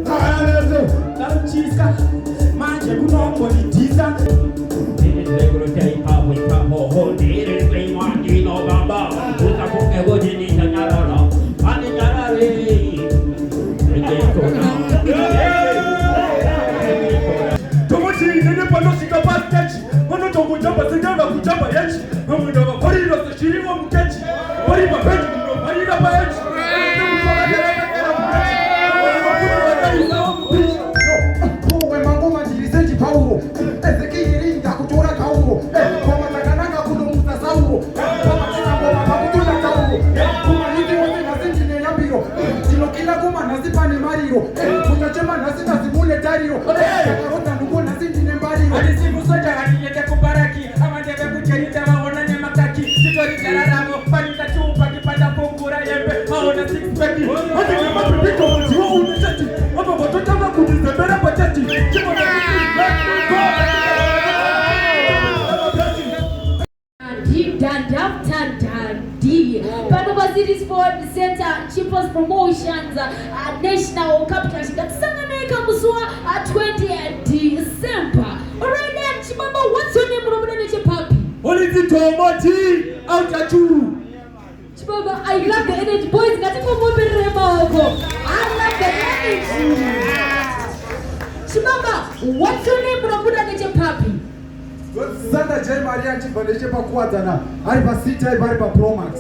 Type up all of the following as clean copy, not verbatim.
Harare City Sports Centre, Chipaz Promotions, National Cup Clash Zimbabwe 20 December. Alright then, Chibaba, what's your name? Only the Tomati out at you. Chibaba, I love the energy. Boys, I love the energy. Chibaba, what's your name? Santa J. Maria Chibadeshe Pakuatana, Aripasita, Baripa Promax.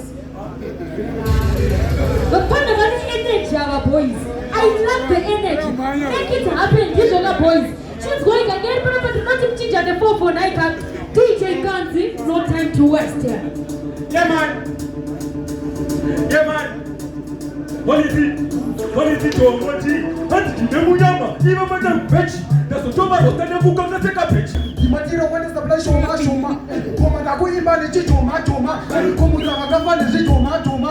The fun of the energy, our boys. I love the energy. Make it happen, these other boys. She's going again, but not change at the 449. DJ Gunz, no time to waste here. Yeah, man. Yeah, man. What is it? What is it? What is it? What is it? Even Madame Betch, that's what Thomas was telling you to take a pitch. The material when is the place Shoma. Komadaku Imani Choma, and Komudama is Choma.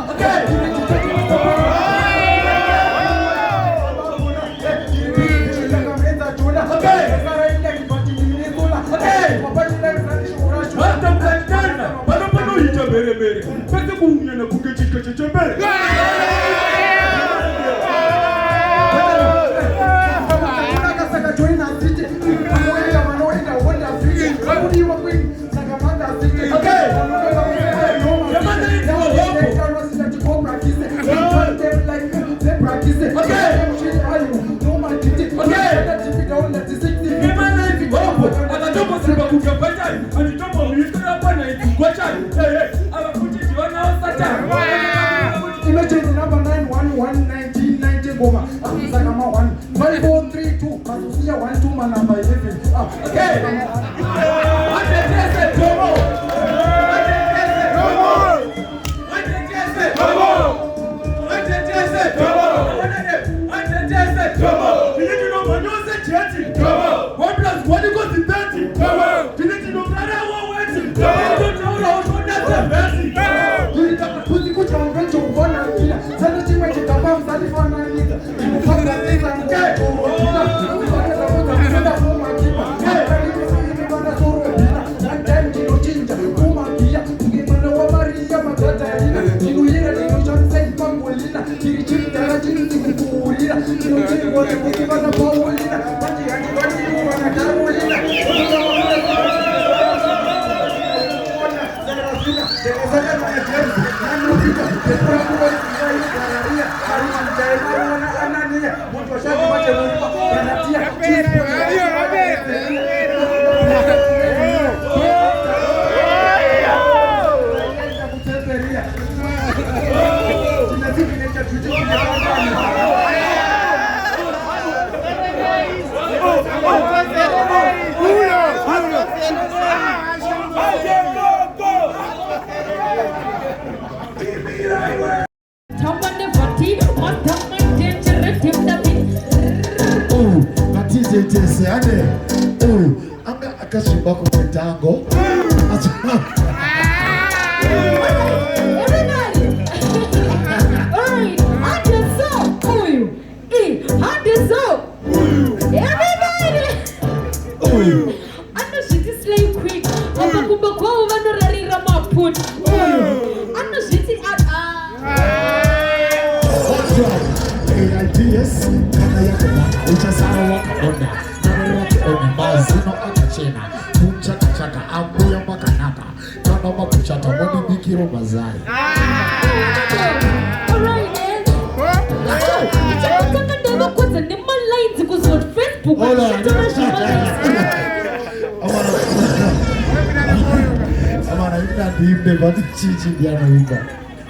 Imagine the number 9111990 Ngoma. Sakama 15432. Masusia 12 man number 11. Okay. akashimba kumetango.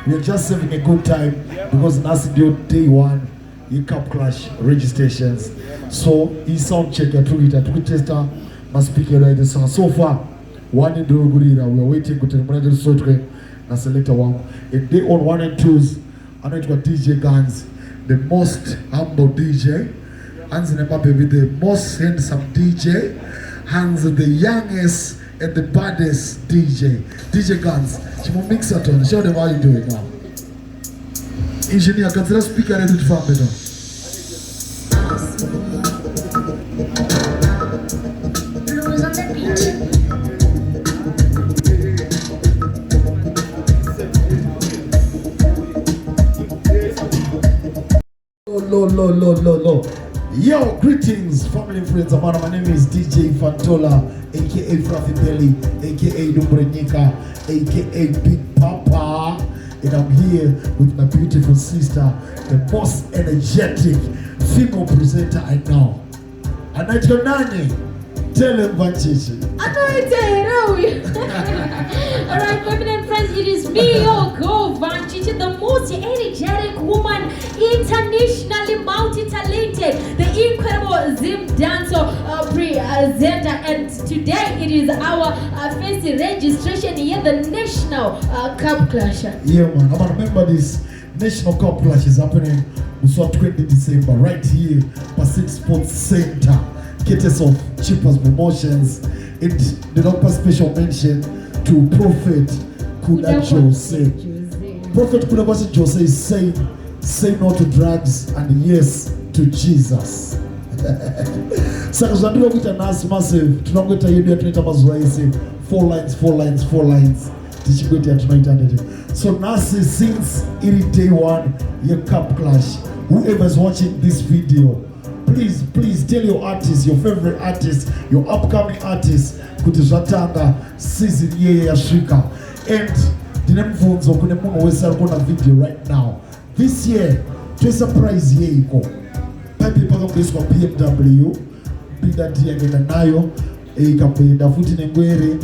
We're just having a good time because that's the day one Cup Clash registrations. So he sound check at Twitter, tester must speak right the song. So far, one in Durugurira, we are waiting to tell the Sotre na selector one. In day on 1 and 2s, I know it was DJ Gunz, the most humble DJ. Hans in the baby, the most handsome DJ. Hans the youngest and the baddest DJ. DJ Gunz, you will mix it on. Show them how you do it now. Engineer, consider speaker ready to farm it. Yo, greetings, family and friends. My name is DJ Fantola, aka Fluffy Belly, aka Dumbrenika, aka Big Papa. And I'm here with my beautiful sister, the most energetic female presenter I know. Anaitwa nani? Tell him Vanchichi. Alright, family and friends, it is me, your girl Vanchichi, the most energetic woman, internationally multi-talented, the incredible Zimdancehall presenter. And today it is our first registration here, the National Cup Clash. Yeah, man. I remember this National Cup Clash is happening on 20 December right here at City Sports Centre. Ghetto of Chipaz Promotions. And the doctor special mention to Prophet Jose. Prophet Jose is saying, say no to drugs and yes to Jesus. So tunazandua kuita nasi massive, tunangeta yedu ya tunaita mazoezi 4 lines tichigweti ya tunaita ndete. So nasi since iri day one your Cup Clash, whoever is watching this video, please tell your artist, your favorite artist, your upcoming artist kuti zvatanga season ye yasvika. And ndinemvunzo kune munhu wese ari kuona video right now. This year to surprise ye iko pipe pakamboiswa BMW bidati yangenda nayo ikamboenda futi nengwere.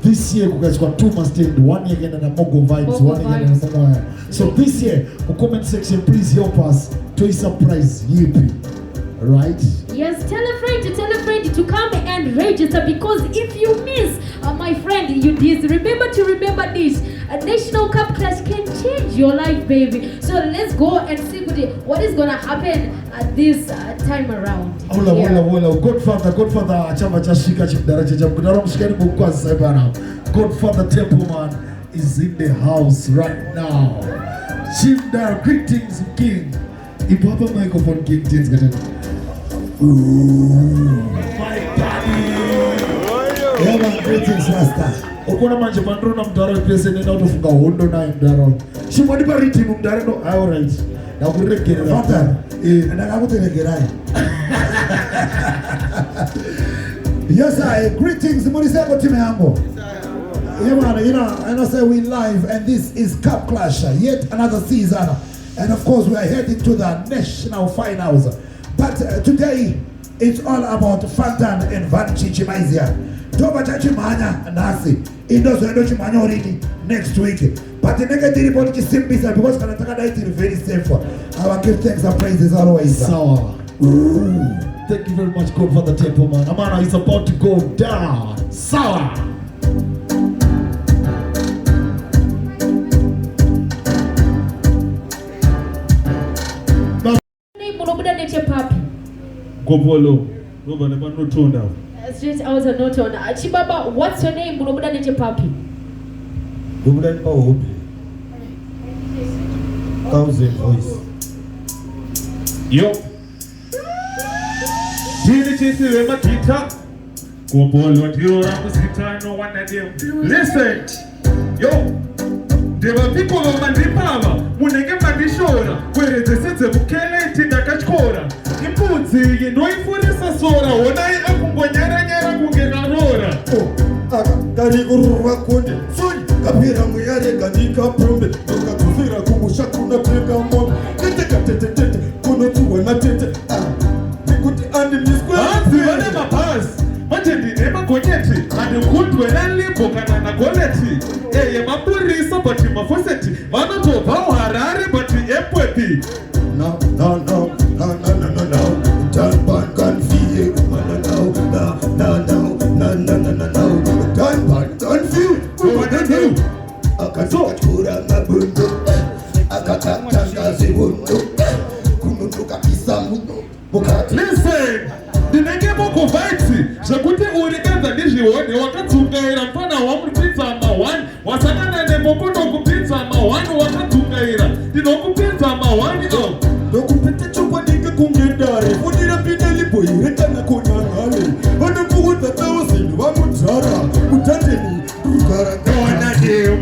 This year kukaiswa 2 stand, one yangenda na Mogo Vibes, one yangenda na Ngoma. So this year the comment section, please help us to surprise yipi. Right? Yes, tell a friend to come and register, because if you miss, my friend, you remember this. A National Cup Clash can change your life, baby. So let's go and see what is gonna happen this time around. Hola. Godfatha chama cha shika chimdaraja cha mkutano mshikani mkwazi saibana. Godfatha Templemanzim is in the house right now. Chimdar, greetings king. Ipo hapa microphone king things gatena. My daddy. Yeah man, greetings Rasta. Okona manje mandro na mdaro president out of Hondo na mdaro. Shimoni ba riti mdaro no all right. Na kurekera Fantan. Ndakakuteregerai. Yes I greetings muniseko time yango. Yeah man, you know, and I say we live and this is Cup Clash, yet another season. And of course we are heading to the national finals. But today it's all about Fantan and Vanchichi Maizia. Toba chachimanya nasi. Indozo endo chimanya already next week. But the negative report is simple because kanataka night is very safe. I will give thanks and praises always. Sawa. Thank you very much, Godfatha Templemanzim. Amana is about to go down. Sawa. Gopolo, no turned out. Straight out of note on Chibaba, what's your name? Bulobuda Niche Papi. Bulobuda Niche Papi. 1,000 voice. Yo. Tini chisi wema kita. Kumbolo ndiora kusita no one of them. Listen. Yo. There were people of Mandipava. Munenge Mandishora. Where the sets of Mukele Tindakachkora. Impunzi, no influence Sora. When I am Nyara Kungerora. Kari urwa konde Soni kapira muyare kanika prombe Noka kufira kumusha kuna pega mom Tete katete kuno tuwa na tete Nikuti andi miskwe Anzi wane mapas Majendi ema konyeti Andi kutwe nali bokana na goleti Eye mapurisa bati mafoseti Vano to vao Harare bati epwepi No Turn back and feel No Turn back and feel Akachura mabundo Akakatanga zibundo Kununuka kisamuno Listen, dinenge moko vaiti Shakuti urigeza nishi wone Wakatungaira mpana wamu pizza ma one Wasakana ne mokono kupizza ma one Wakatungaira Dino kupizza ma one Dokupete chukwa dike kungedare Funira pide lipo ireka na konyangale Wana kuhuta tawasini wa mutara Mutateni kukara Kawana dio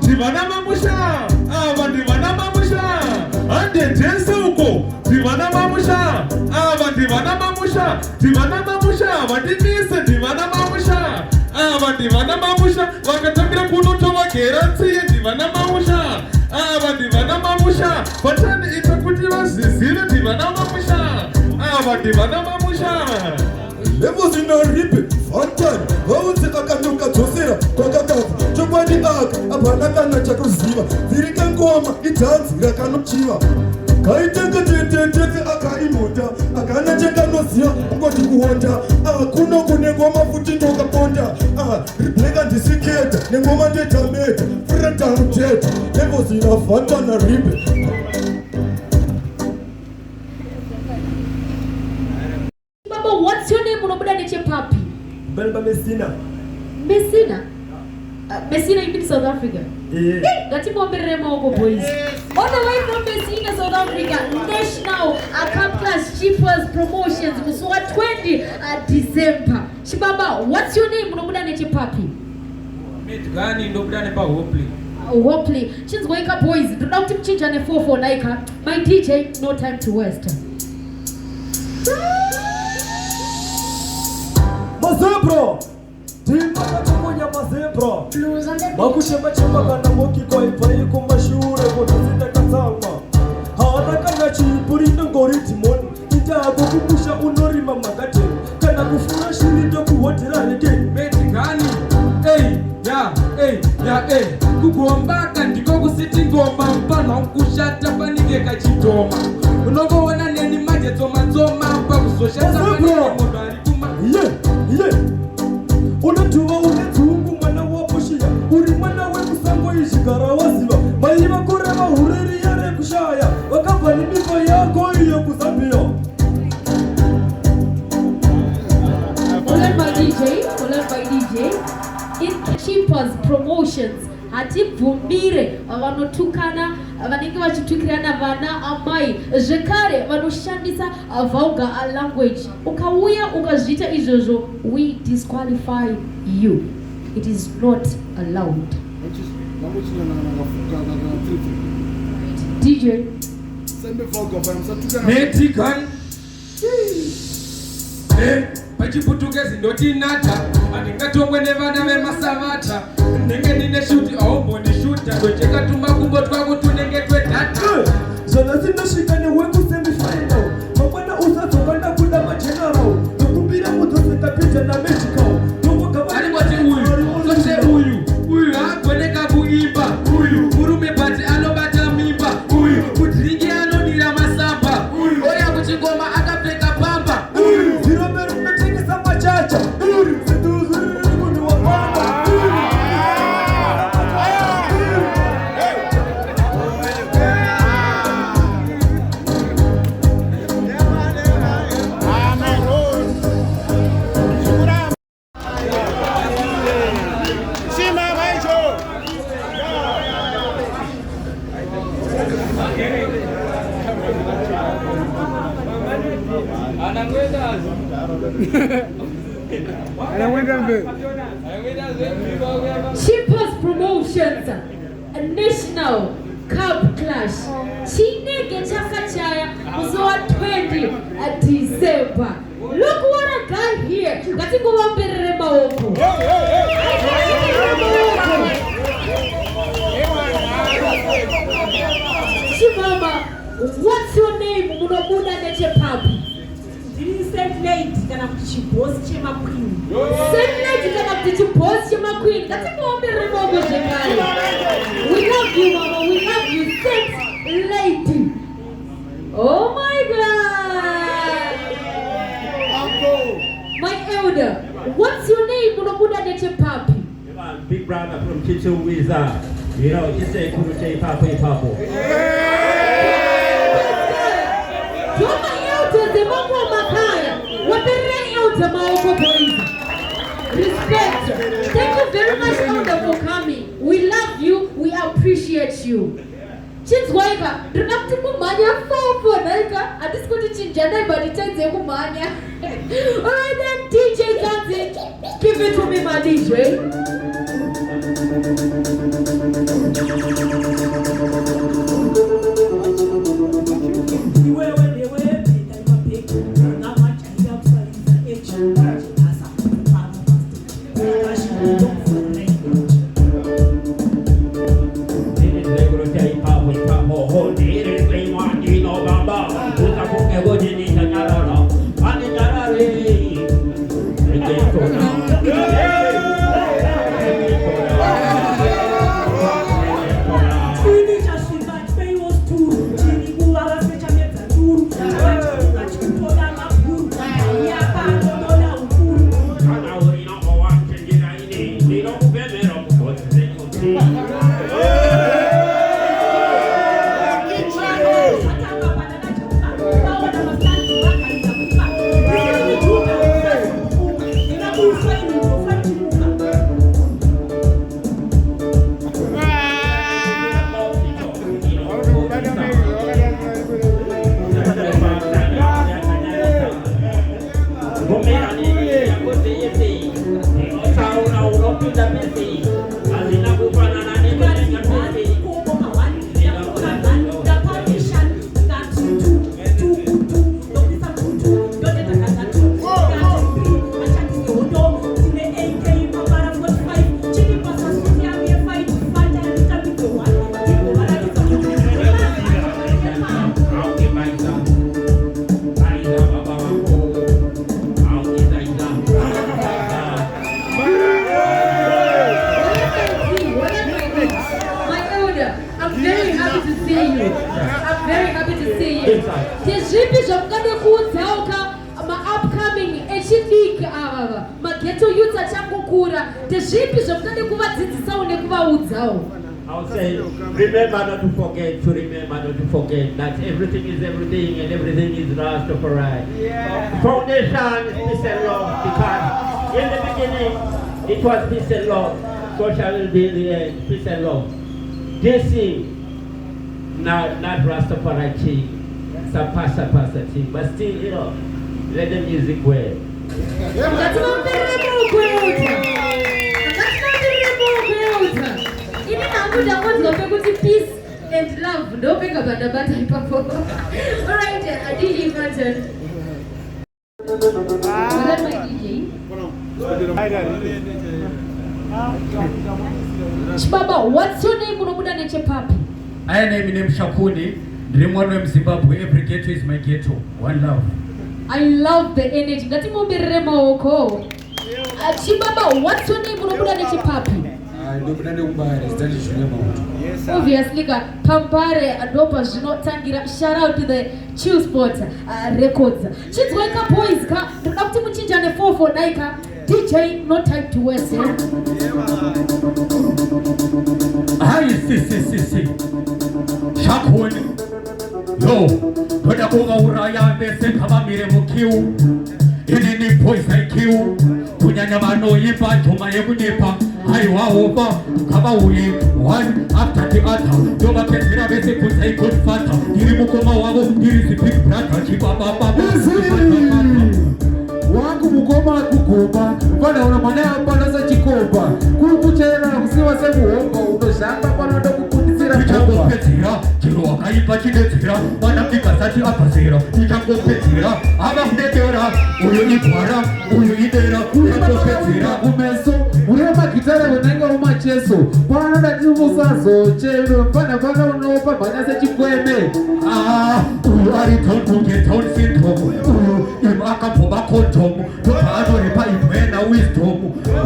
Divana mamusha Ava divana mamusha Ande jense uko Divana mamusha Ava divana mamusha Divana mamusha Vadinise divana mamusha Ava divana mamusha Wakatabira kunuto wakerantiye divana mamusha Ava divana mamusha Fatani itakuti wasizile divana mamusha Ava divana mamusha Levo zina ripe, Fantan, wawunze akanuka tosera, kwa kakafu, chobani aka, apanaka na chakuziva, virika ngoma, itanzi, rakanuchiva. Kaiteka tete aka imota, akana cheka nosia, ngoti kuhonda, kuno kune ngoma futi toka ponda, ripleka disiketa, ngoma ndeta meta, frata mteta, levo zina Fantan na ripe. What's your name? Bulobuda Niche Papi. Belba Messina. Messina? Messina, you mean South Africa? Yeah. That's what I'm boys. All the way from Messina, South Africa. National Cup Clash Chipaz Promotions. Muswa 20 December. Chibaba, what's your name? Bulobuda Niche Papi. Gani Bulobuda Niche Papi. Hopefully. She's going up boys. Do not change on a 4 Naika. My DJ, no time to waste. Mazebro! Timba kachukunya mazebro! Makushemba chemba kana moki kwa ipai kumashure Kodazita katama Hawana kana chipuri ngori timoni Itago kukusha unori mamakate Kana kufuna shirido kuhotira hege Beti gani? KuGomba kandiko kusiti ngoma Mpana unkushata panike kachitoma Unogo wana neni maje toma Mpa kusosha zamani modari kuma Unatuwa unetungu mwana wapushia Uri mwana wemusango ishikara waziva Maiva kurema ureri yare kushaya Wakapani mipo yako iyo kuzambia Followed by DJ in Chipaz Promotions. Ati vumbire vanotukana vanenge vachitukirana vana amai zvekare vanoshandisa vulgar language. Ukauya ukazviita izvozvo, we disqualify you. It is not allowed. DJ Metikan pachiputukezi ndotinata andingatongwe nevana vemasavata ndenge ndine shuti aumbondishuta ndochekatuma kumbo twako tunenge twedhata zvana sindosvika newekusemifinaal mangwana usadzokanda kuda mageneral ndokumbira mudzoseka namedical arikoti uyu sose uyu hagoneka kuimba uyu murume bhati anobata mimba uyu kudhiringi anodira masamba oya kuchingoma akapfeka pamba zviromero unotekesa machacha ziduzviriri munhu wapamba Chipaz Promotions, a National Cup Clash. Chineke chakachaya uzowa 20 December. Look what I got here. Katingo wamperere maoko. Chimama, what's your name? Munobuda neche papi. Saint lady kana kuchibosi chema queen. Saint lady kana kuchibosi chema queen. Katingo wamperere maoko jekali. We love you, mama. We love you, Saint lady. Oh my God. My elder, what's your name? Munobuda neche papi. Big brother from Chichu Wizard. You know, you say Kuruche Papo Papo. Joma elder the Mongo Makaya. What the elder Maoko boys. Respect. Thank you very much, elder, for coming. We love you. We appreciate you. Chinswaika, Drakti Kumanya for Naika. At this point, Chinjana, but it takes a Kumanya. Alright then, DJ Gunz, give it to me, my DJ. I'll say, remember not to forget that everything is everything and everything is Rastafari. Foundation is peace and love, because in the beginning it was peace and love, so shall it be in the end, peace and love. DC, not Rastafari thing, some pasta thing, but still, you know, let the music wear. That's not the rebel crowd. Even I would have peace and love. Don't pick up the battle, Papa. Alright, I DJ Fantan. Was that my DJ? Baba, what's your name? Unobuda neche papi. I name Shakuni. Dream one of Zimbabwe. Every ghetto is my ghetto. One love. I love the energy. That's mo berema oko. Chibaba, what's your name? Unobuda neche papi. Obviously, Pampare Adopa should not tangira. Shout out to the Chillspot Records. She's wake up boys. The doctor Muchinja and the 4 Naika. DJ, no time to waste. Hi, see. Shakuni. Yo, Toda Kuga Uraya, they say, come on, Mire Ini boys like you. Kunyanyama no yipa, Tumayegunepa. I over, kama uye, one after the other. Yoga Petra Bese could say Godfatha. Diri Mukoma Wago, Diri Big Brother, Chipapa. wangu mukoma KuGomba pana una mwana pana za chikomba kukuchera kusiwa semuhomba unoshamba pana ndokukundisira chakopetira chiro wakaipa chidetsera pana pikasati apazira ichakopetira ava kudetera uyu ibwara uyu idera chakopetira kumeso uriyo magitara unenge umacheso pana ndatimusazo chero pana unopa pana sechikweme uyu ari tontunge ton syndrome uyu imakapoma condom topaatoripa imwena wisdom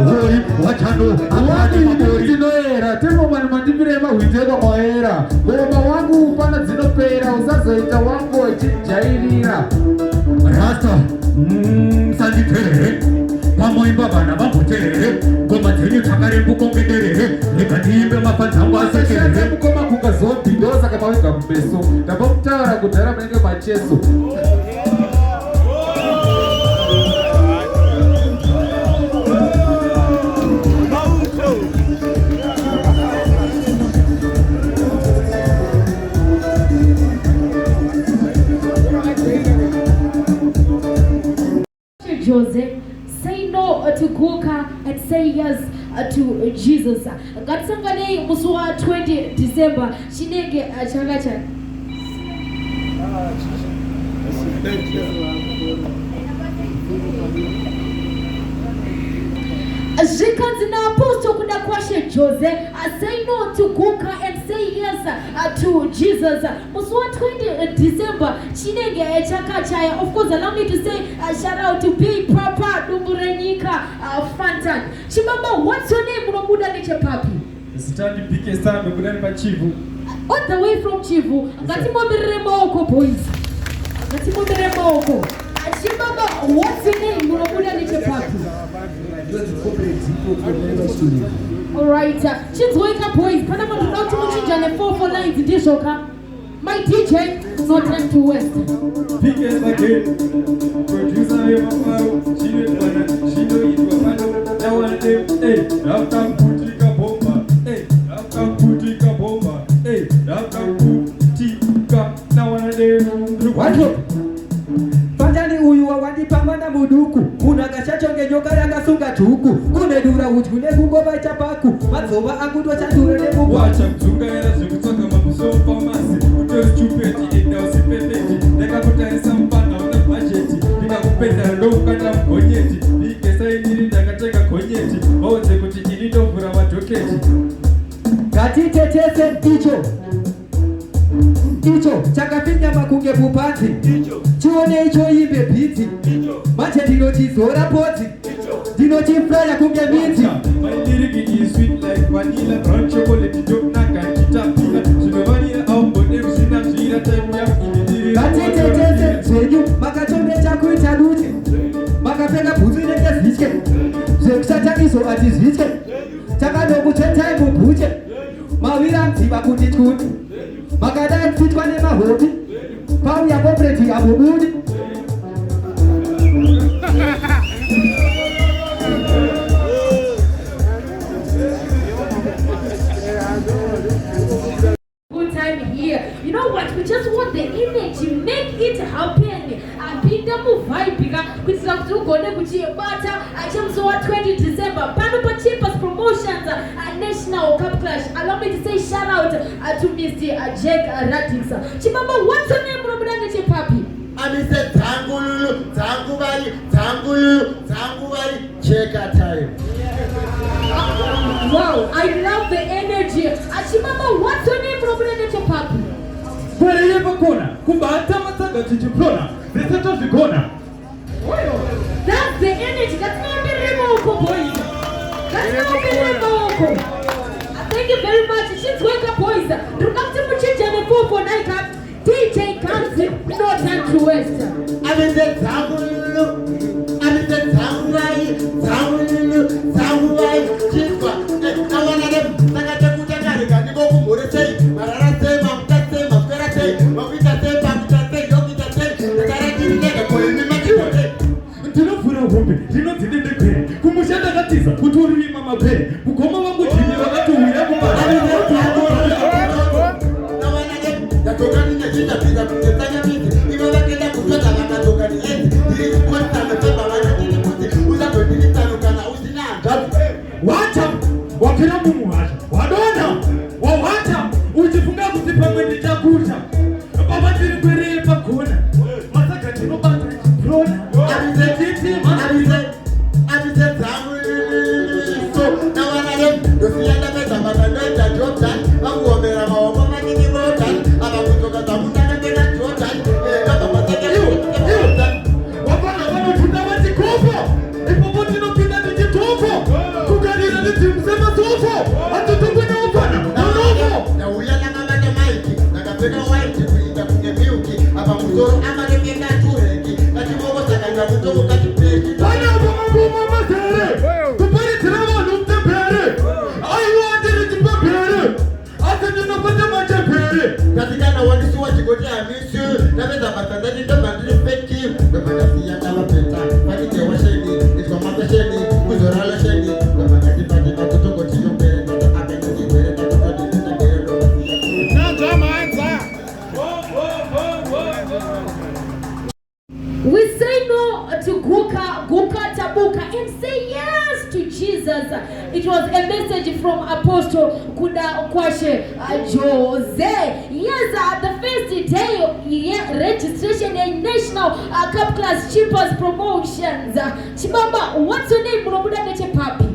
uri wachano apatinoera temomani mandivirema hwiteko maera ngoma wangu pana dzinopera usazoita wangu wachijairira rasta sanditerere pamoimba vana vamboterere ngoma dzenyu dzakarembukongederere rega ndiimbe mafadzangu asekerere mukoma kukazombi ndosaka pawega mumeso ndabva kutaura kudhara munenge macheso Jose, say no to Kuka and say yes to Jesus. Gatsangane muswa 20 December shinenge chagacha. Zikanzi na apostle kuda kwashe Jose, say no to Kuka and say yes to Jesus. Muswa 20 December shinenge chakacha. Of course, allow me to say shout out to P Papa Dumburenika Fantan. Chimamba, what's your name? Munomuda niche papi. Sitandi pike sana mkudani machivu. All the way from Chivu. Ngati mbere moko boys. Ngati mbere moko. Chimamba, what's your name? Munomuda niche papi. Alright, she's wake up boys. Panama do not much and 4 lines in Dishoka. My DJ, no time to waste. Biggest again, producer of Mhloro, she know it, she know it was man. Now one day, hey, now come Putika Bomba, hey, now come Putika Bomba, hey, now come Putika. Now one day, what? Fantan uyu wawandipamba na muduku unagashachonge nyoka yakasunga tuku kunedura uchune kungova chapaku madzoba akutwa chandure nemuku wacha mtunga era zvekutsvaga mamusopa masi utori chupeti enda usipepeti ndakakutaisa mupana una bhajeti ndikakupedzera ndokukanda mugonyeti ndigesainiri ndakatenga gonyeti vaudze kuti ini ndovhura madhoketi ngatitetese icho chakapinyama kunge bupanzi chione icho imbe bhiti manje ndinochizora podzi ndinochifraya kunge midzi my lyric is sweet like vanilla brown chocolate ndonaka chitapila zvinovanira aumbone zvisina zvira time yaindiriri ngatitetese zvenyu makachombecha kuita duche makapfeka bhutsu inenge zvitye zvekushata izvo hatizvitye takanokuchetai mubhuche mavira mdziva kuti tkuti makadai kuitwa nemahobi pauya kopereti yamubudi Good time here. You know what? We just want the energy. Make it happen. Pinda mu vibe kuitira kuti ugone kuchibata chemzuwa 20 December pano pa Chipaz Promotions National Cup Clash. Allow me to say shout out to Mr. Jake Ratings. Chimamba, what's your name? Munomuda niche papi. Amise Tangululu, Tangubari, check a time. Wow, I love the energy. Chimamba, what's your name? Munomuda niche papi. Where you ever gonna? Kumbata matanga chichiplona. This is just gonna. That's the energy. That's not the remoko, boys. That's not the remoko. Thank you very much. She's wake up, boys. Rukapti muchinja ne 4 for night up. DJ Gunz, no time to waste. Amise Tangululu, Chipwa. I want them. Nagakuta Narika, Nigo Murate, Marate, Mamtate, Maperate, Mavita, Pamtate, Yogita, the Garaki, ndinofura hope ndinodzi ndekere kumushanda katiza kuti uri mama pere kugoma vangu chini vakati uya kumara Thank you. wakina mumuhasha wadona wawata uchifunga kuti pamwe ndichakuta baba tiri kwereye pakona masaka tinobata chiprona Abise dzamu so nawana ndosiyanda peza makandoita Jordan akuombera maombo manini Jordan akakutoka dzamundana pena Jordan kaba masaka wapana vanotuta vachikopo ipopo tinopinda nechitopo kugarira nedzimsema topo atotokwena wapana nonovo nauya nakamata maiki nakapfeka waiti kuita kunge milki apa musoro amarepeka tureki kachimoko sakaita mutoko kachipeki panapa mangoma mazere kuparitira vanhu mutembere aiwandiri chipapere asi ndinopata machepere katikana wandisiwa chikoti hamisi napedza matandati ndobandiri feki ndobandasiya ndavapeta patite washeni izwa mapesheni kuzorala sheni ndobandatipati matotongoti yombere apendiigwere tatotoditendero We say no to Guka Tabuka and say yes to Jesus. It was a message from Apostle Kuda Kwashe Jose. Yes, the first day of registration in National Cup Clash Chipaz Promotions. Chibaba, what's your name? Papi.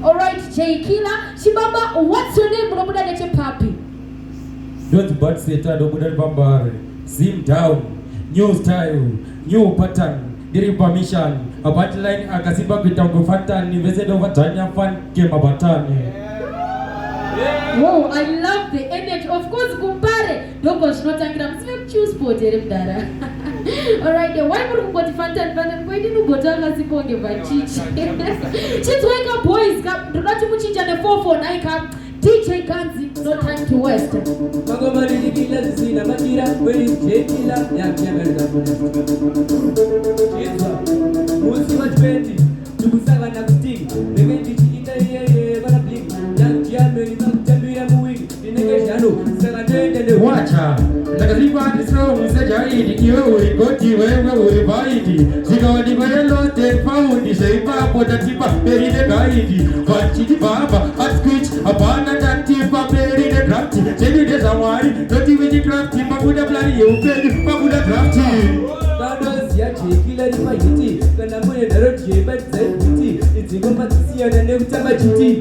Alright, J Killer. Chibaba, what's your name? Papi. Don't but say that Zimdancehall, new style, new pattern, the permission, a battle line, a Kaziba Bitango Fantan, invested over Tanya Fan came a batani. Wow, I love the energy. Of course, Gumpare. Don't go not angry. I'm still choose for Dara. Alright, the why would go to Fantan? Why didn't you go to Kaziponge by Chich? She's wake up, boys. Do not to Muchich and the 449 DJ Gunz, no time to waste. Ngoma nilikila zina matira kweli chekila ya kiamerika. Musi wachpendi tukusanga na kuting. Negendi chikita yeye bana bling. Yang kiameri makutembea muwili. Ninege shano sanga nende wacha. Ndakalipa nisro mseja ini kiwe urikoti wewe uribaidi. Sikawadi bayelo ten pound sheipa poda tipa peride gaidi. Vanchiti baba at squitch abana tatipa peride crafty. Chedi de zamari doti viji crafty mabuda blani upedi mabuda crafty. Dados ya chekila ni maiti. Kana mwe daroti but zaiti. Itingoma tisia na nekutaba chiti.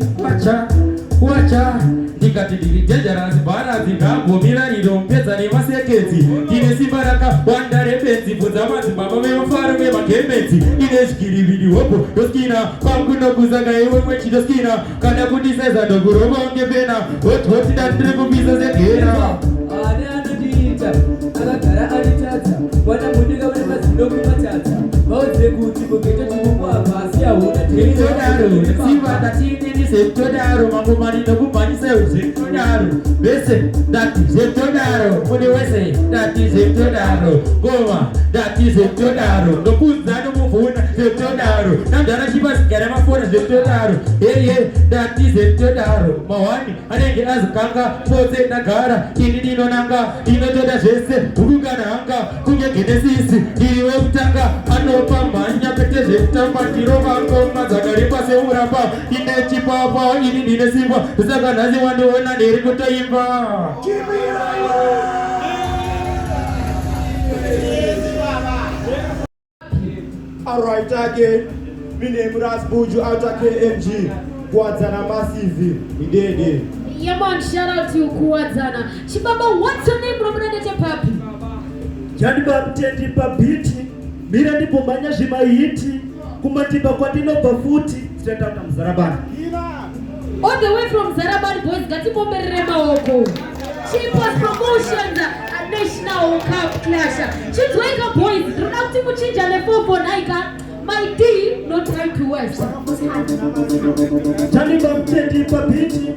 Wacha ndikati dirijajarasi bara zigambo mira irompeza ni masekezi ine sibaraka wandare benzi buzamazi baba mefaro me makemezi ine shikiri video hopo doskina panguno kuzaga ewe mwechi doskina kana kudiseza doguroba ongepena hot dandrego biza zekera anadita akagara alitata wana mundiga wane mazindo kumatata bauze kuti bogeto chimumwa pasi auna tedaro siba tatini ni septodaro mangomani ndokumani septodaro bese dati septodaro mune wese dati septodaro goma dati septodaro ndokuzano mufuna septodaro nandara chipasigara mafona septodaro dati septodaro mawani anenge azikanga pose ndagara ini dinonanga inotoda zvese ukukananga kunge genesisi iriwe kutanga anopa mhanya pete zvekutamba ndiro vangoma dzakaripa seurapa ine chipapa ini ndine simba saka nhasi wandiona ndiri kutoimba. Alright again, my name is Buju out of KMG, Guadzana Massive, Idede. Yeah man, shout out to you, Kuwadzana. Chibaba, what's your name, Papi? Janiba mtendi babiti, mira ndipo manya zvimaiti, kumatiba kwa dino bafuti, straight out of Zarabani. All the way from Zarabani boys, Gatipo Merema Oko. Chipaz Promotions, a National Cup Clash. She's wake up boys, do not to change and a 449. My D, no time to waste. Janiba mtendi babiti,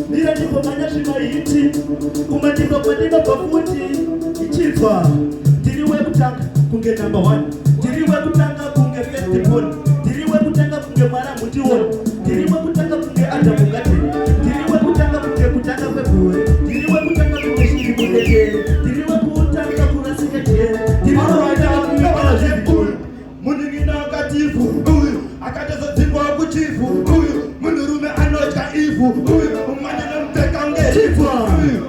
mira ndipo manya zvimaiti, kumatiba kwa dino bafuti, ichizwa. Tiriwe kutanga kunge number 1. Tiriwe kutanga kunge festival. Tiriwe kutanga kunge mara mutiwon. Tiriwe kutanga kunge anda mungate. Tiriwe kutanga kunge kutanga february. Tiriwe kutanga kunge shiri mungate. Tiriwe kutanga kurasikete. Tiriwe kutanga kunge mara festival. Muningina akatifu, akataza zingwa chifu uyu munhurume anotya ivhu uyu umanye nomteka ngechifu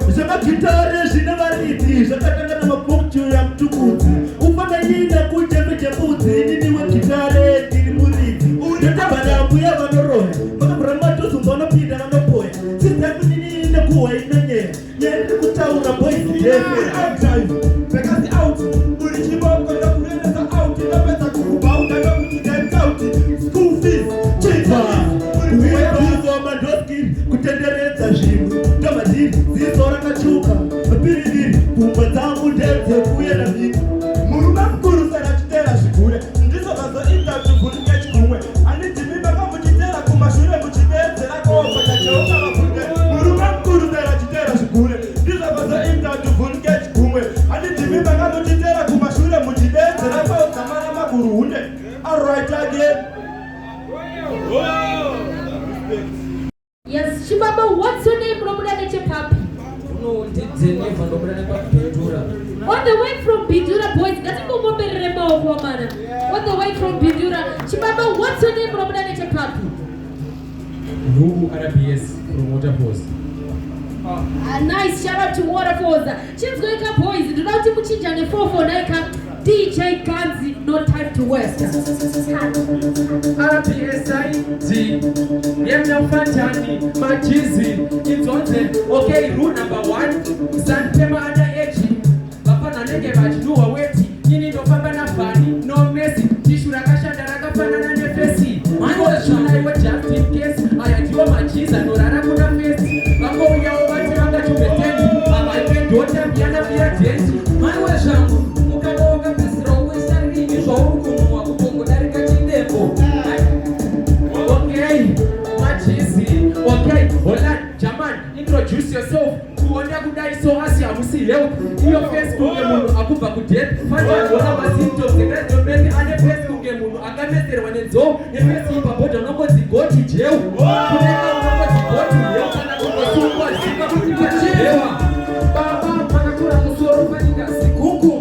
zvemagitare zvine variti zvakatanga namabhokchu yamutukudzi ufananyinda kuchembechembudzi ininiwe gitare ndiri muridzi ndotabvanambuya vanoroya vakabvura matozo vanopinda vanopoya sizakunini nekuhwa inonyera nyeri kutaura boizi Because out, uri chiboko ndakuendesa out, ndapedza kukuba utandakuti get out, school fees, uyebuzo madoskiri kutenderedza zvinhu tomadhiri ziso rakachuka piririri pfungwa dzangu ndedzekuyenda vhiki murume mukuru sara chitera zvigure ndizo vazoindatuvhunike chigumwe anidhimi vakamuchitera kumashure muchidedzera koopata cheukavafunge murume mukuru sara chitera zvigure ndizo vazoindatuvhunike chigumwe anidhimi vakamuchitera kumashure muchidedzera kogamara maguruhunde alright again. Yes, Chibaba, what's your name? No, Papi. No, did never no Bidura. On the way from Bidura, boys, getting over the remember of woman. On the way from Bidura, Chibaba, what's your name? No, Papi. Who RBS promoter post. Nice, shout out to Waterfalls. Chips going up, boys. Do not put in the 449 DJ Gunz, no time to waste. RPSIT, Yemna Fantan, Majizi, Intonze, okay, rule number 1, Santema under Echi, Papa Nege Bajua Weti, Nini no Fabana Fani, no Messi, Tishurakasha, Rakafana and Fesi. I was sure I was just in case I had your Majiz and Norakuna Fesi. Bako Yawanga to pretend, I went to Piana Via Tent, I was young. Okay, hold on, Jaman, introduce yourself. Kuonya kudai so asi amusi leo. Iyo Facebook ngemundu akuba kudate. Fantan wala masinto sekret jobezi ane Facebook ngemundu akamesere wanenzo. Nefesi ipaboda nongo zigoti jeu. Kuneka nongo zigoti leo. Kana kukusungwa zika kutika chewa. Baba panakura musoro faninga sikuku.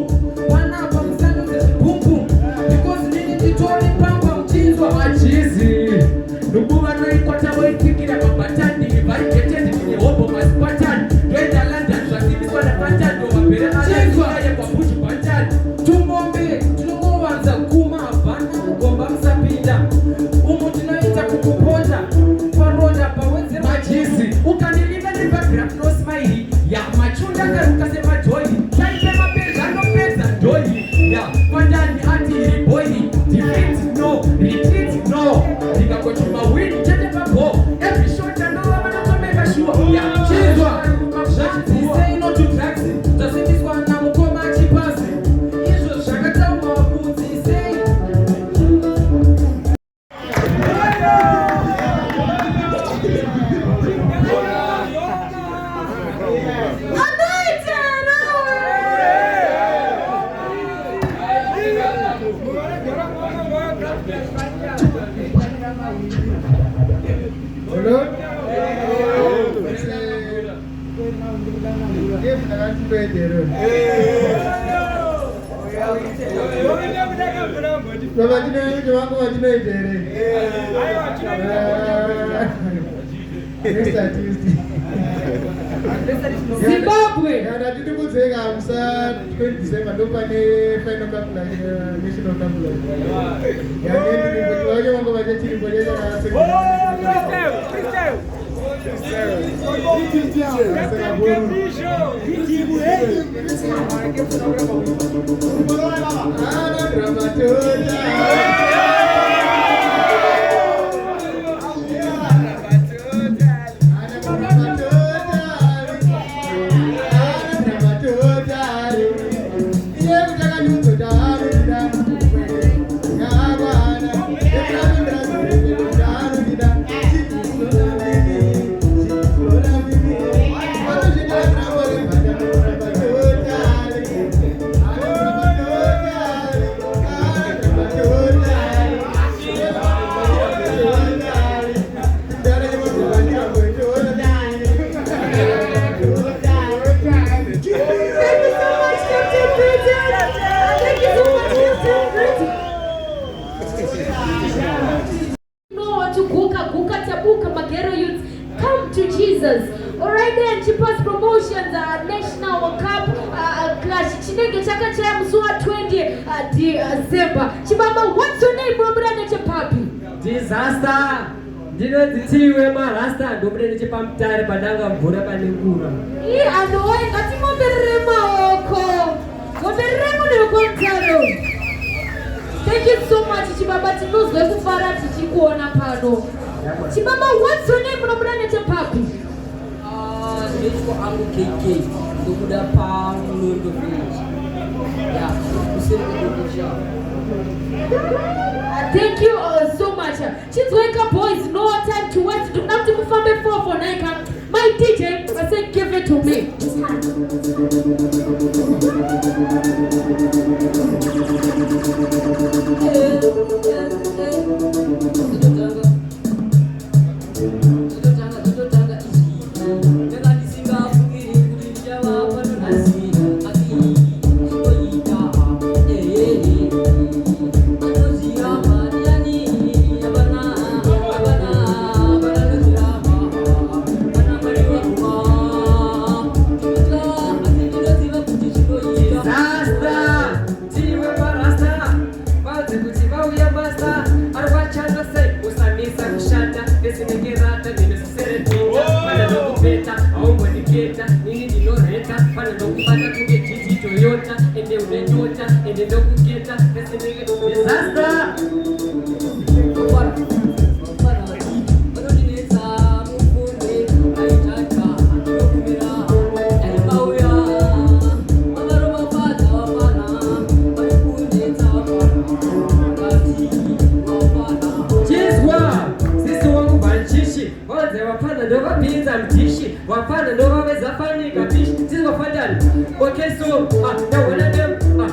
Wana hapa msano zezibumbu. Because nini titori pamba mchinzwa machizi. Nukuwa no ikwata wa itikira mabatani. Nivari keteti kine hobo masipatani. Twenda London, twasibiswa na Fantan. Wapere anazua ya kwa buchi Fantan. Tumombe, tunowanza kuma hapana. Mgomba msapinda. Umutunaita kukuponda. Paroda pawenze machizi. Ukanilinga ni background no smiley. Ya machunda karuka sema joy. Chaite mapeza no peza joy. Ya Fantan ni ati iliboyi. Defeat no, retreat no. Nika kwa chuma win, chete papo. Every shot I know I'm gonna make a sure. Ya chizwa. Say no to drugs. Just this one now Ngoma Chipaz. Izo shakata mabuzi say. Zimbabwe. National Cup Ghetto youths, come to Jesus. Alright then, Chipaz Promotions, National Cup Clash Chinenge chaka cha msuwa 20 December. Chibaba, what's your name, bro? Brother Chipapi. Disaster. Dino dzitiwe marasta ndombre nechepamtare padanga mvura pane ngura. Anowe ngati moberere maoko. Moberere munekontaro. Thank you so much, Chibaba. Tinozwe kufara tichikuona pano. Chibaba, what's your name, bro? Brother Chipapi. Ndiko angu KK ndokuda pa Mhloro village. Yeah, kusengedesha. Thank you so much. Chizweka boys, no time to wait. Do not to perform before for Nike. My DJ, I said give it to me. Okay, so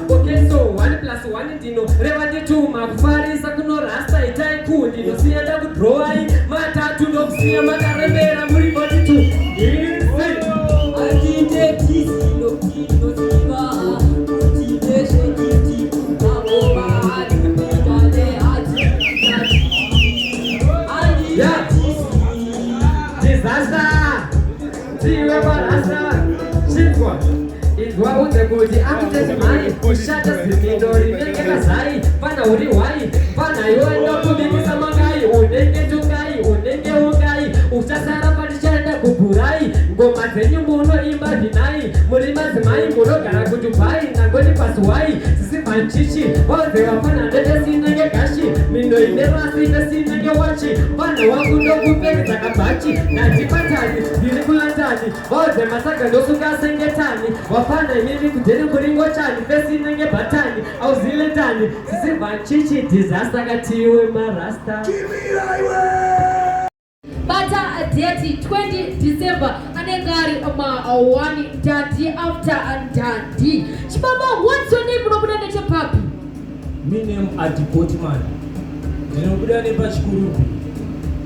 okay, so 1 plus 1 ndino revati 2 makufarisa kuno rasta itai kundi no sienda kudraw ai matatu ndokusiya makaremera muri 42 atite tisi no kino siva utite shekiti ngoma adipitale ati yeah disaster tiwe barasa shitwa Izwa unze kuti akutezi mari kushata zimindori nenge kazai pana uri wai pana yoenda kubikisa mangai unenge tungai unenge ungai uchasara patichaenda kuburai ngoma dzenyu muno imba vinai muri madzimai munogara kudubai nangoni pasuwai sisiva nchichi vaudze vafana ndete sinenge gashi mindo ine rasi nesinenge wachi pana wangu ndokuperi dzakabhachi natipatani ndiri kulandani vaudze masaga ndosuka sengetani wafana imini kudheri kuringo chani pesinenge bhatani auziletani sisiva nchichi disaster katiwe marasta Bata date 20 December anengari 1 Dandi after Dandi. Chibaba, what's your name, bro? Brother Chipapi. My name is Godfatha.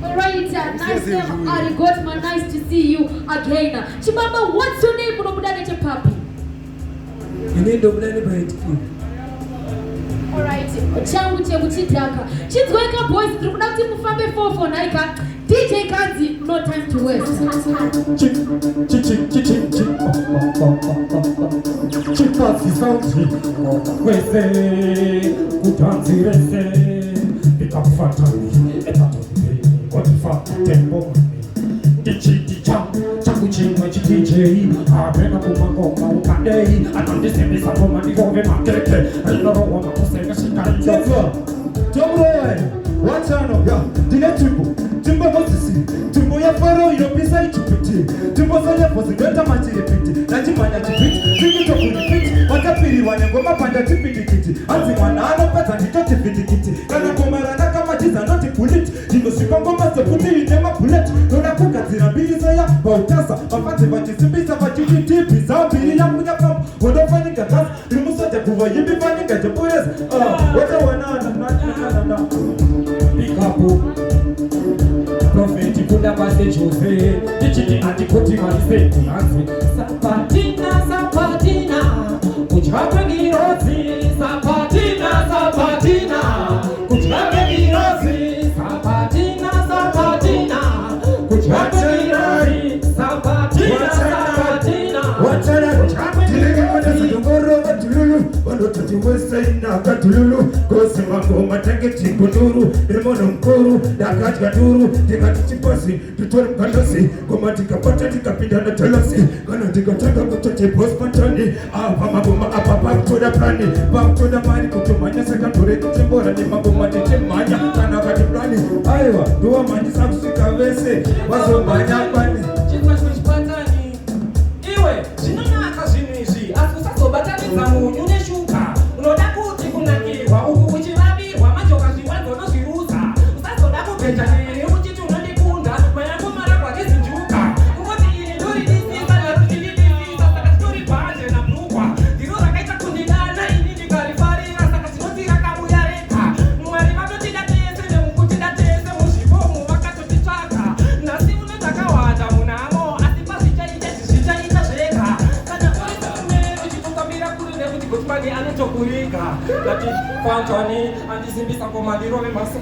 Alright, nice name, Ari Godfatha. Nice to see you again. Chibaba, what's your name, bro? Brother Chipapi. Alright, changu chidaka. Chizweka boys, turikuda mufambe 4 for Naika. DJ Gunz, no time to waste. Chipaz Fantan, Godfatha Timbo Mosisi, Timbo ya Faro, Pisa Chupiti, Timbo Soya Posidota Machipiti, Najimana Chipiti, Timito Piti, Watapiri, Ngoma Panda Chipiti, Antimanano Patani Chipiti, Kanakomara Nakamatis not a bullet, Timo Sipongoma Puti, Tema Bullet, Dona Kukazina Bizaya, Bautasa, Papati Batista, Pachiti, Pizza, Yamuya Pump, Wodofanika, Rimusa Kuva, Yibi Panika, the Puras, what a one, Pikapu. Profeti kunda base Jose, dichiti antikoti maliseti anzi. Sapatina, sapatina, kuchapa girozi. Sapatina, sapatina, kuchapa girozi. Sapatina, sapatina, kuti wese nakatululu kose magoma tange tikunduru remono mkuru ndakadya duru ndikati chiposi tutori mkandosi goma tikapata tikapindana tolosi kana ndikataka kutoti boss Fantan apa magoma apa pakutoda plani pakutoda mari kutomanya sekandore kutembora nemagoma tichimanya kana kati plani aiwa ndowa manyisa kusvika vese wazomanya kwani chitwa chipatani iwe zvinonaka zvinhu izvi asi usazobatanidza munyu neshuka unoda kuti kunakirwa uku uchivavirwa majoka zviwanzo nozviruza usazoda kubheja neni uchiti unondikunda mayangu maragwa nezinjuka kungoti ini ndoridisisa naruchididisisa saka chitori bhanje nabrukwa ndiro rakaita kundidana ini ndikarifarira saka tinotira kabuya rega mwari vanotida tese nemukutida tese muzvibomu vakatotitsvaga nhasi unotakawanda munamo asi pazvichaita zvichaita zvega kana oita kumero uchitotambira kuri nekuti gotimani anotokurika ngati Fantani andizimbisa komadiro vemaso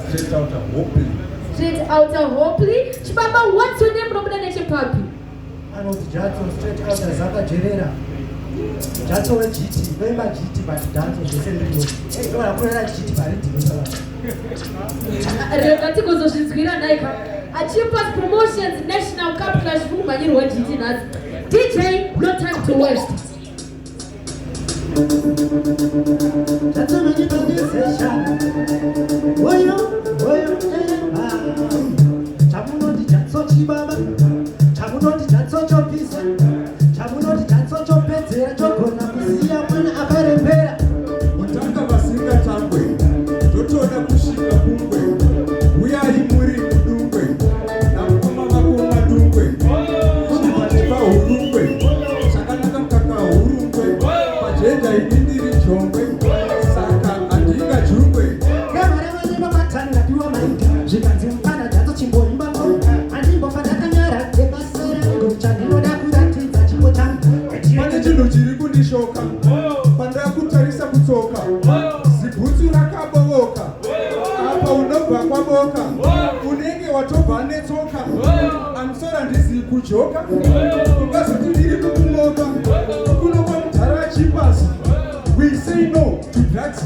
Straight out of Hopley. Straight out of Hopley. Chibaba, what's your name? Robert and Chipapi. Anoti Jato straight out of Zakajerera. Jato we GT, remember GT but Jato zvese ndino. Hey, kama nakurera GT pari ndino. Rekati kuzozvinzwira naika. Chipaz Promotions National Cup Clash kumanyirwa GT nazi. DJ, no time to waste. Jato no nyika ndezesha. Oyo, chamunoti Jato chibaba. Chamunoti Jato chopisa. Chamunoti Jato chopedzera chogona kuziya mwana akarembera. mutanga vasinga tambwe totoda kusvika kungwe uyai muri mudungwe namukoma vakoma dungwe chivati vahurungwe chakanaka mukaka hurungwe pajenda inindiri jongwe saka handingajungwe Gamara vane vamatani ngatiwa maita. Zvikanzi mupana Jato chimboimbako. Andimbofa ndakanyara ekasera. Ndochandinoda kuratidza chipo changu. pane chinhu chiri kundishoka pandakutarisa kutsoka zibhutsu rakabovoka apa unobva kwaboka unenge watobva netsoka amusora ndisi kujoka ungazoti ndiri kumumoka kunokwa mutara Chipaz. We say no to drugs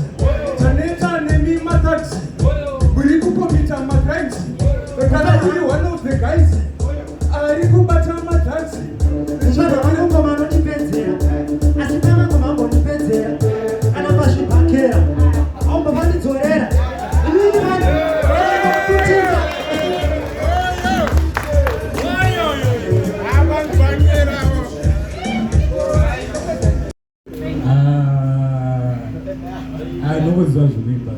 taneta nemimataxi muri kukomita macrimes kana uri one of the guys ari kubata madrugs Ngoma anondipedzera. Asi kama ngoma angondipedzera. Kana pazvibhakera. Aumbova ndidzorera. Inini vanhu. Kutika. anokuziva zvinoimba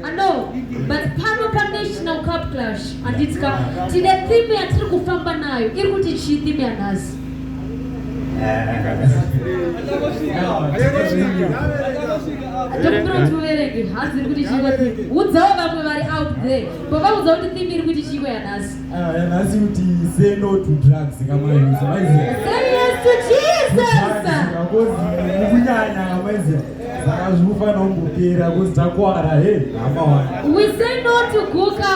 I know, but Panopa National Cup Clash anditika tine theme yatiri kufamba nayo iri kuti chi theme yanhasi. Ndokubira kuti uverenge hanzi iri kuti chiko theme. Udzawo vamwe vari out there. Pavaudza kuti theme iri kuti chiko yanhasi. yanhasi kuti say no to drugs kamayuza maiziva Say yes to Jesus. kunyanya amaiziva saka zvikufana kumbopera kuti takwara he hamawana We say no to guka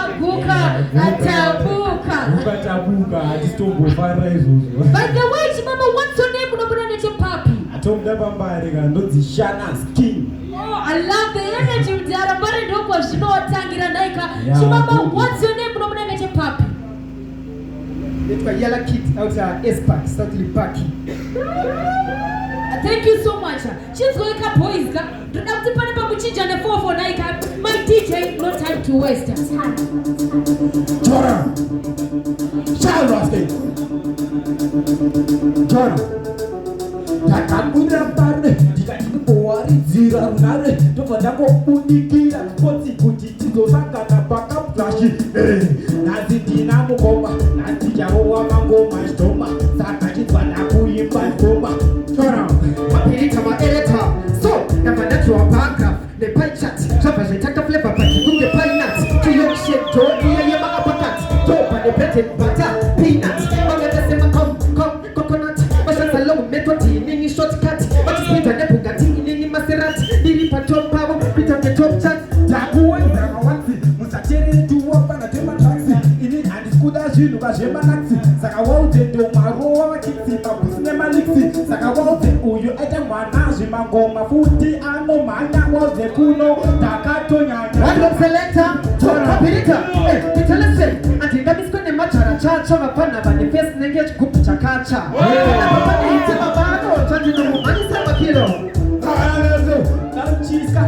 atabuka. ukatabuka hatistombofarira izvozvo By the way, Chibaba, what's your name? Unobuda nechepapi. atomuda pambari kandodzishana skin Oh, I love the energy with the Arabari Doko zvinotangira naika. Yeah, Chibaba, good. what's your name? Unobuda nechepapi. Nditwa Yala Kit out Espark Southly Parky. Thank you so much. Chizgoika boys, ndoda kuti pane pamuchinja ne4 naika. My DJ, no time to waste. Jordan, child rascal. Jordan, takakunda pare, ndikachikuwaridzira runare, ndobva ndangobudikira koti kuti tizosangana pakamuflashi. Nhasi ndina mugoma, nhasi charowa mangoma zvidhoma, saka chibva ndakuimba ngoma. Jordan, Wapirita maereta. So, ndabva ndatiwa paragraph nepie chart. Zvabva zvaitaka flavor pachikunge pinut. Kiyokshake dog iya yema uppercut. Topa nepete butter peanut. Vangadasema coconut. Vashanza low method inini shortcut. Vachipinda nebugatti inini Maserati. Ndiri patop pavo kupita netop chart. ndakuwedzera mawanzi musacherere tuwapana temataxi ini handisikuda zvinhu vazvemanaxi saka wautendo mwaro wavakitsi pabusi nemaliksi saka ngoma futi angomanya woze kuno takatonyanya Random selector, Tora Pirita, Pitalese, and in the Biscone Machara Chacha, Mapana, and the first negate Kupicha Kacha. Papa, it's a Babano, Tanjino, and it's a kilo. Chiska,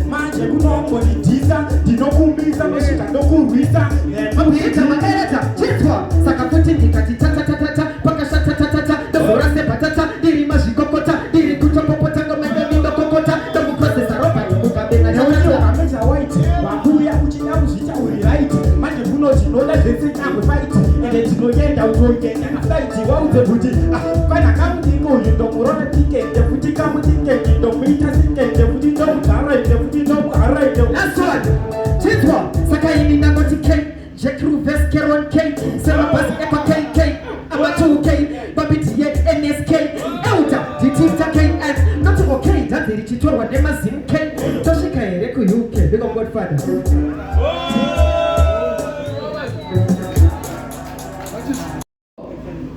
manje kuno politiza, dinokumbiza, meshika nokuruisa. Mapirita, Makarata, Chitwa, Sakaputi, Katata, Pakashata, the Forase Patata, Diri Mashikokota, Diri Kutopota, Gomenda Kokota, the Mukose Saropa, Mukabena, White, Wakuya, Uchina, Uchita, we right. Manje kuno, you know that they think I'm fight, and it's no end out to get a fight. What the booty? When I come to go, you don't run a ticket, the booty come ticket, you don't meet a ticket, the booty don't arrive, the booty don't arrive. Last one, Chitwa, Sakaini Nagoti K, Jekru Veskeron K, Serabas Epa K, Amatu K, Babiti Yet NSK, Elta, Tita K, and not okay, that's the Chitwa, Nemazim K, Toshika, Reku UK, big of Godfatha.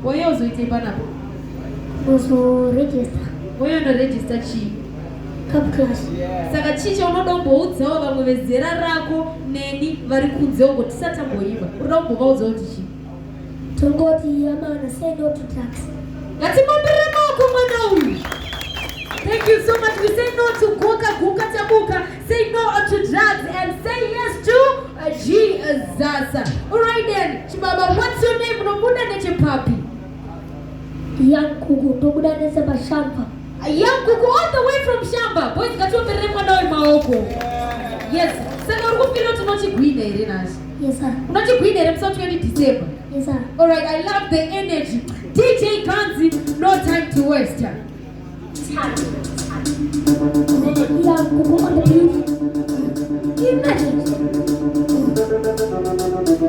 Why also it Ibana? Also register. Why on the register chi? Cup Clash. Saka chicho unodombo udzewo vamwe vezera rako neni vari kunzewo kuti tisatamboiva. Unodombo vaudzewo kuti chi? Tongoti amana say no to drugs. Ngatimambire maoko mwana uyu. Thank you so much. We say no to guka tabuka. Say no to drugs and say yes to Jesus. Alright then, Chibaba, what's your name? Unomuda neche papi? Young Kugu, Tobuda Neseba Shamba. Young Kuku all the way from Shamba. Boys, ngatumbire mwana uyu maoko. Yes. Saka urikufila kuti unochigwina here nashi. Yes sir. Unochigwina here musa 20 December. Yes sir. Alright, I love the energy. DJ Gunz, no time to waste. Young Kugu on the beat. Imagine.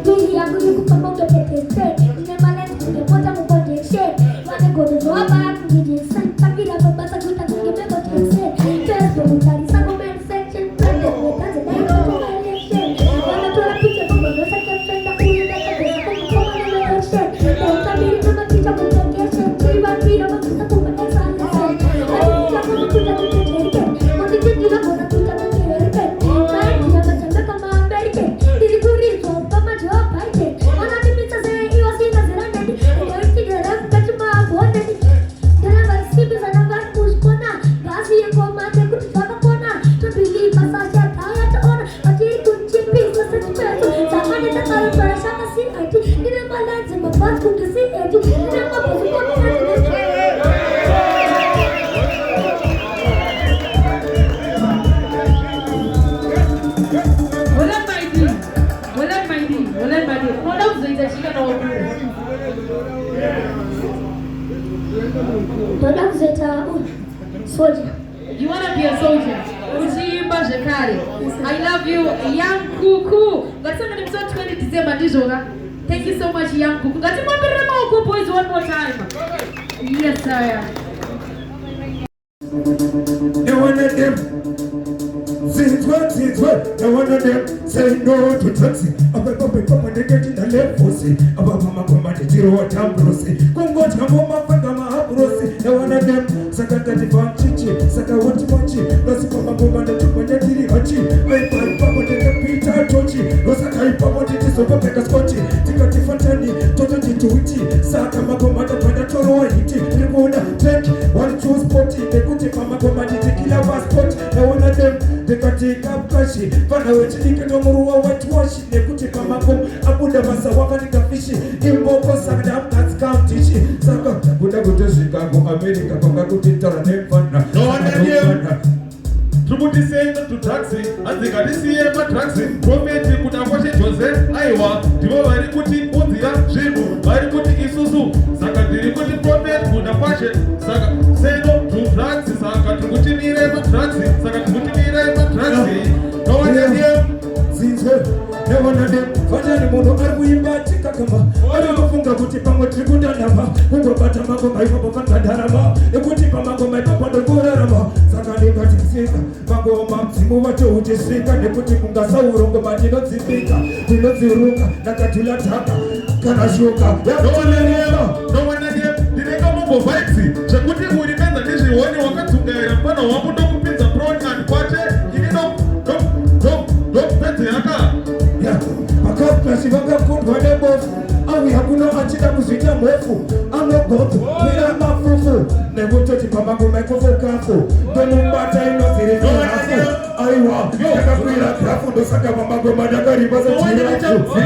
Billy yangu yuko pamoja tete straight. Nimemaleta kungepota mkoje shake. Wane go to Zoaba kungije sign. Pakila babasa kuta kungebeba tese. Just go utali sa comment section. Prende wekaze na yuko kwa election. Wana tola picha kwa ndo saka frenda kuyu daka desa kwa na election. Dauta bili kama picha kutoke shake. Chiba pira bakisa kuma esa lesson. Ati picha kuna kuta kuteterike. Mati jindila kuna kuta kuteterike. Maiki ya machanda kama Amerike. Diri kuri so pama jo paite. Wana tipita se iwa sina zirandani. Ewa tigera kachuma bonani. Dara basi sana var kuskona. Gasi ye koma te kutsaka kona. To believe masasya thaya to ona. Ati kunchi pisa sach peso. Samane ta kar parasha ka si ati. Dire malan se mapas kunti si ati. Dire mapas kunti si soldier. You wanna be a soldier? Uchiimba Shekari. I love you, Young Kuku. Ngatsanga ni msao 20 December ndizoga. Thank you so much, Young Kuku. Ngatimambire maoko boys one more time. Yes, sir. They wanna them. Since what? They wanna them. Say no to drugs. Papa, they get in the left pussy. Mama, they zero what I'm grossy. Congo, Ngoma, Fagama, Brossy. They wanna them. Sakata Divan Chichi, Saka Watchi, Rossi Papa, the Tupanati, Hachi, May Papa, the Peter Tochi, Rosaka, Papa, the Sopa Scotchi, Tikati Fantani, Totati Tuiti, Saka Magoma, the Panatoro, Hiti, the Mona, Tank, one two spotty, the Kuti Pamagoma, the Killa Passport, they wanna them, the Kati Cup Clash, Fanaway, Nikamuru, whitewash, the Kuti Pamagom, Abuda Masawaka, Fishi, Imboko Sakadam, that's County, Saka, Buddha Chicago, America, No one here. Trubuti saying to taxi, and they got this year for taxi. Prophet could have watched Joseph, Iowa, Divo, very good in Pontia, Shibu, very good in Isuzu, Saka, the good prophet could have watched it. Saka, say no to taxi, Saka, Trubuti Mireva taxi, Saka, Trubuti Mireva taxi. No one here. Since they wanna them, Fajani Mono, Arguimba, Chikakama, I don't know Kuti Pamo Tribudanama, Ungo Batamago, my Papa Fantanama, the Kuti Pamago, my Papa the Gorama, Sakani Batisika, Mago Mamsimo, to Jessica, the Kuti Punga Sauro, Matino Zipika, the Loziruka, Nakatula Taka, Kanashoka, no one here, did they come up for Vaxi? Chakuti would depend on this one, you want to get a saka wakuto kupinza proni andikwate ini ndopedze yaka vakakasi vakakundwa nebofu awi hakuno achida kuzvita mhofu anogoto kwira mafufu nekutoti pamangomaikovokafo ndomubata inozirezirafu aiwa yakakwira grafu ndosaka pamangoma ndakarimba sejirafu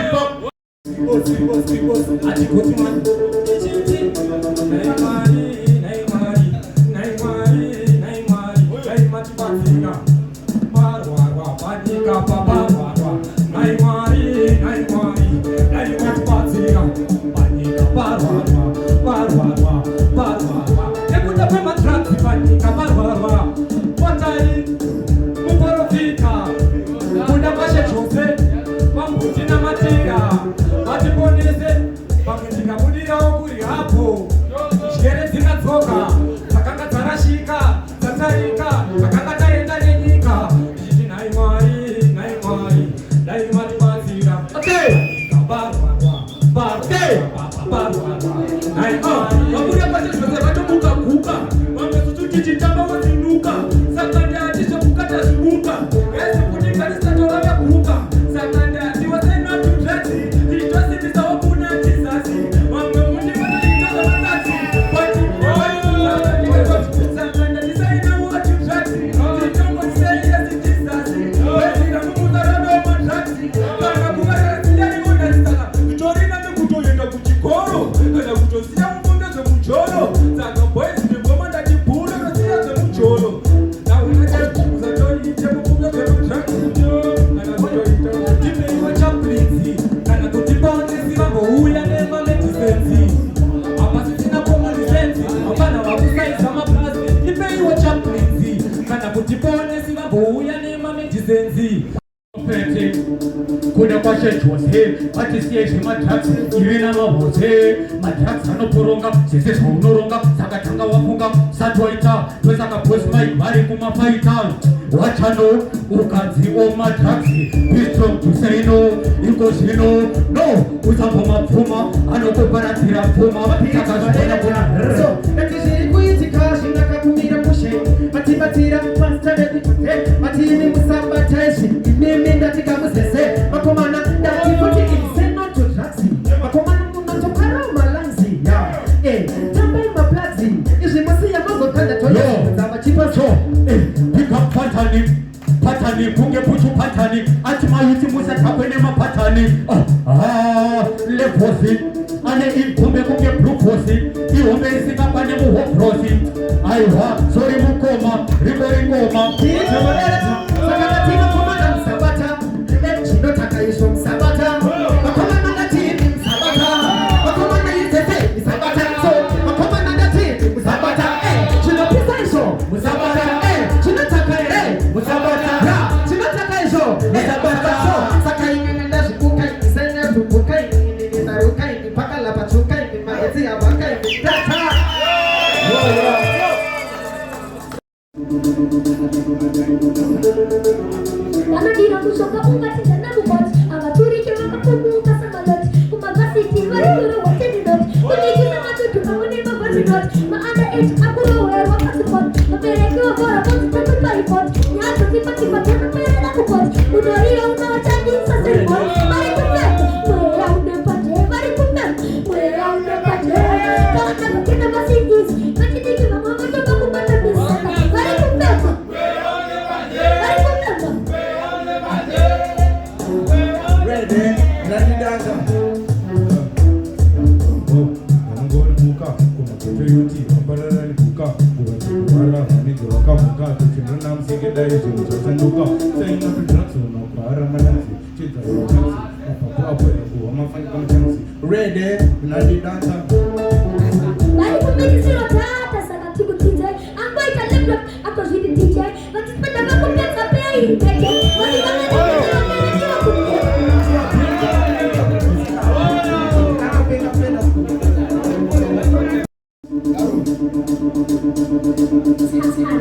kuda kwashetwose vatisiye madrugs ive namavhose madrugs anoporonga zvese zvaunoronga saka tanga wafunga usati waita ndosaka bosi mike vari kumafaita wachano ukadzi omadrugs bistrong tuseino iko zvino no usabva mapfuma anokuparadzira pfuma so ati zviri kuitika zvindakakumira mushe vatibatira pastaveditote vatini musambataishi imimi ndatikamuzese makomana ndatifuti imseno to drugsi makomana munotokara malanzi tambai maplazi izvi masiya mazokanda toyezava chipaso patani kunge puchu patani ati mayuti musatakwe nemapatani levosi ane igumbe kunge blufosi ihombe isingapane muhobrosi aiwa sori mukoma ribori ngoma iitamadeta saka katina komana msabata chinotaka izvo msabata makomana ndatini msabata makomana izese msabata so makomana ndatini msabata chinopisa izvo msabata chinotaka msabata chinotaka izvo msabata so saka inene ndazvibuka inisene tubuka inini ndaruka ini pakala pachuka ini magezi avaka ini data vanodira kushoka ungatiza namukoti avaturike vakapumuka samaloti kumavhasiti variurohotendinoti kunikisa matutu pamwe nemavhatinoti maanda eti akurohwerwa pasipoti vabereki vavora vonzitatotwaripoti nyadzo dzipatipatanapayana namukoti utoriyo unavatandisa seripoti vari kupeta mweya unepate vari kupeta mweya unepate kavanakukenda masingizi vachidiki vamwe vatoka kubata misaka vari kupeta Ready, nadi dancer. Bali kumekisiro tata saka tikutije ambaita laptop akozidi DJ vakipenda vakupeza pei peke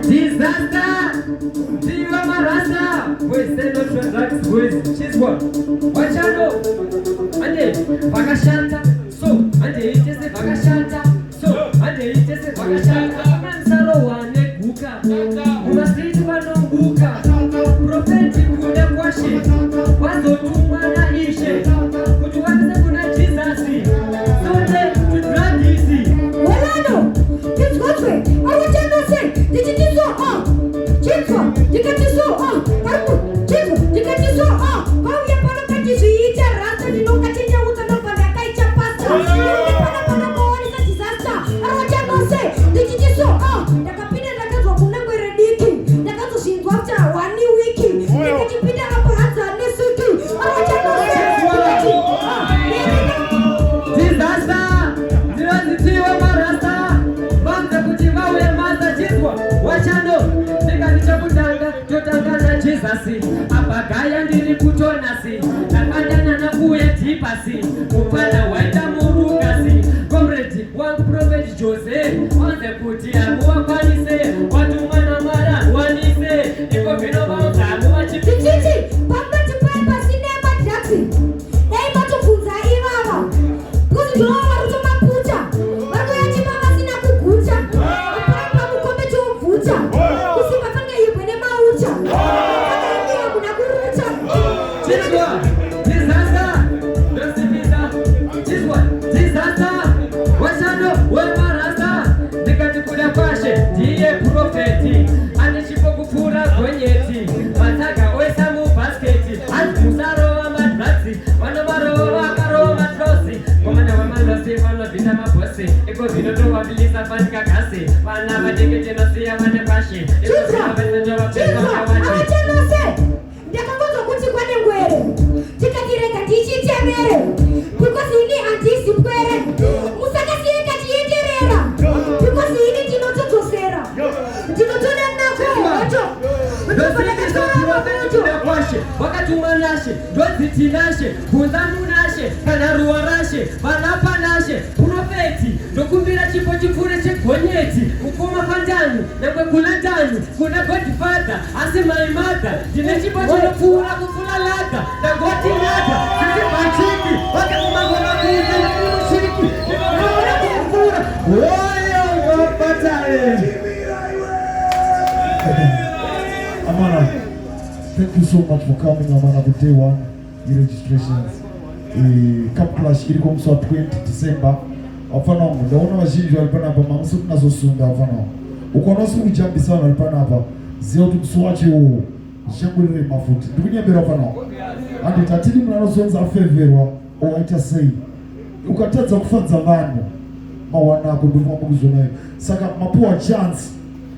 disaster diva marasa wesendo drugs with Chillspot wachano ande vakashata so ande itese vakashata so ande itese vakashata mansaro wane guka pasi apagaya ndiri kutonasi akandana nakuya tipasi mupana waita murukasi comrade wangu Prophet Jose wanze kuti amuwakwanise watumana mara wanise iko vino vautamu wachipichichi pambati pasi nemadraksi naimatobvunza ivava kuti ndinova rutomaputa vanoyachima vasina kuguta uparapa mukombe choubvuta kusimba fange ibwe nemaucha akaimira kuna kuruta chizwa disaster ndosipisa chizwa disaster washando wemarasa ndikati kuda kwashe ndiye profeti anechipo kupfuura gonyeti matsaga oisa mubhasketi hanzi musarova madratsi vanovarova vakarova matrosi komana vamalosi vanobvita mabhosi iko zvinotovabilisa fanikagasi vana vadengetenosiya vane pashi avachenose ndakangonzwa kuti kwane ngwere tikatirega tichitemere because ini handisi pwere musakasiyeka tienderera because ini tinotodzosera ndinotoda nakoacho kwashe wakatumwa nashe ndodziti nashe bvunza munashe kana ruwa rashe vanapa nashe profeti ndokumbira chipo chipfure chegonyeti kukoma Fantan nangwe kulandani kuna Godfatha asi my mother ndine chipo chinopfuura kufula ladha ndangoti ladha sisi bachiki wakakumangoma kuita nemushiriki ndinokuona kufura woyo Godfatha Amana, thank you so much for coming, Amana, for day one, your registrations. Cup Clash, iri kumswa 20 December. Afano, ndaona wazhinji walipana hapa, mamusu tunazosunda afano. Ukonosu ujambisa walipana hapa, zio tukusuwache uo, shangulire mafuti. Ndukunyambira afano. Andi tatili mnanozonza afeverwa, owaita sei. Ukatadza kufanza vanu, mawanako ndumwa mukuzonayo. Saka mapuwa chance,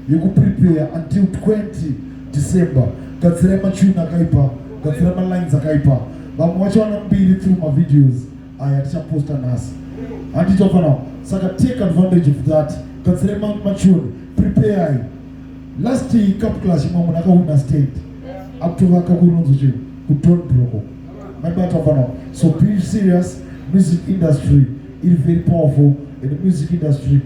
you prepare until 20 December. Gadzira machuna akaipa, gadzira lines akaipa. Vamwe vacho vanambiri through my videos. Aya tichaposta nasi. Handitofana. Saka take advantage of that. Gadzira machuna, prepare. Last Cup Clash imwe munhu akawina state. Akutovaka kurunzo chiyo, kuton broko. Mabatofana. So be serious. Music industry is very powerful, and the music industry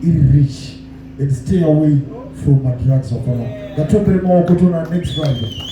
is rich. And stay away from my drugs of honor. That's what we're going to next Friday.